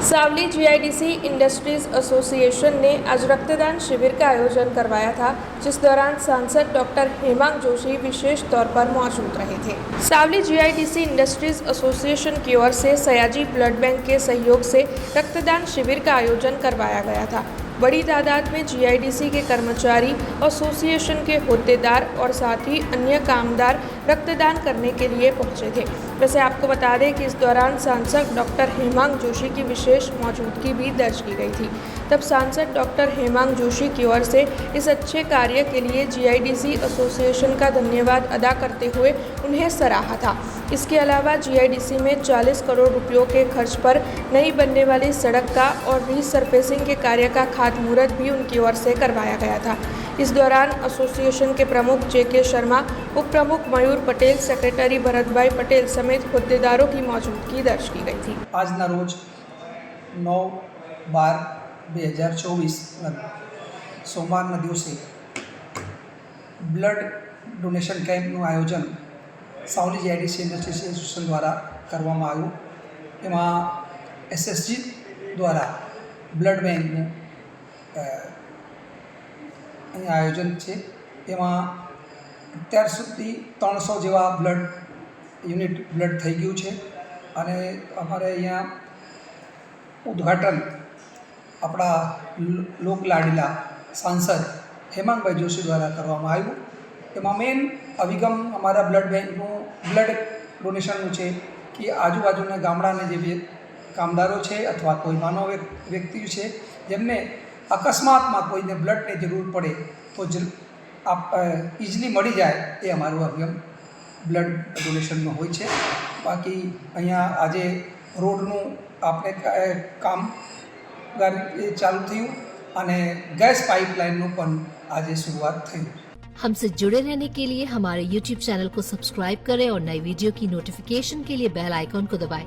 सावली GIDC industries association ने आज रक्तदान शिविर का आयोजन करवाया था, जिस दौरान सांसद डॉक्टर हेमांग जोशी विशेष तौर पर मौजूद रहे थे। सावली जीआईडीसी इंडस्ट्रीज एसोसिएशन की ओर से सयाजी ब्लड बैंक के सहयोग से रक्तदान शिविर का आयोजन करवाया गया था। बड़ी तादाद में जीआईडीसी के कर्मचारी, एसोसिएशन के होद्देदार और साथ ही अन्य कामदार रक्तदान करने के लिए पहुंचे थे। वैसे आपको बता दें कि इस दौरान सांसद डॉक्टर हेमांग जोशी की विशेष मौजूदगी भी दर्ज की गई थी। तब सांसद डॉक्टर हेमांग जोशी की ओर से इस अच्छे कार्य के लिए जीआईडीसी एसोसिएशन का धन्यवाद अदा करते हुए उन्हें सराहा था। इसके अलावा जीआईडीसी में 40 करोड़ रुपयों के खर्च पर नई बनने वाली सड़क का और रीसरफेसिंग के कार्य का खातमुहूर्त भी उनकी ओर से करवाया गया था। इस दौरान एसोसिएशन के प्रमुख जे.के. शर्मा, उप प्रमुख मयूर पटेल, सेक्रेटरी भरतभाई पटेल समेत होद्देदारों की मौजूदगी दर्ज की गई थी। આજના રોજ 9/12/2024 સોમવારના દિવસે બ્લડ ડોનેશન કેમ્પનું આયોજન સાવલી જીઆઈડીસી ઇન્ડસ્ટ્રીઝ એસોસિએશન દ્વારા કરવામાં આવ્યું। એમાં એસએસજી દ્વારા બ્લડ બેંકનું અહીંયા આયોજન છે। એમાં અત્યાર સુધી 300 જેવા બ્લડ યુનિટ બ્લડ થઈ ગયું છે અને અમારે અહીંયા ઉદ્ઘાટન આપણા લોકલાડીલા સાંસદ હેમાંગભાઈ જોશી દ્વારા કરવામાં આવ્યું। એમાં મેન અભિગમ અમારા બ્લડ બેંકનું બ્લડ ડોનેશનનું છે કે આજુબાજુના ગામડાના જે કામદારો છે અથવા કોઈ માનવ વ્યક્તિ છે જેમને અકસ્માતમાં કોઈને બ્લડની જરૂર પડે તો ઇઝીલી મળી જાય એ અમારું અભિગમ બ્લડ ડોનેશનનું હોય છે। બાકી અહીંયા આજે રોડનું આપણે કામ ચાલુ થયું અને ગેસ પાઇપલાઇનનું પણ આજે शुरुआत થઈ। हमसे जुड़े रहने के लिए हमारे YouTube चैनल को सब्सक्राइब करें और नई वीडियो की नोटिफिकेशन के लिए बेल आइकॉन को दबाएं।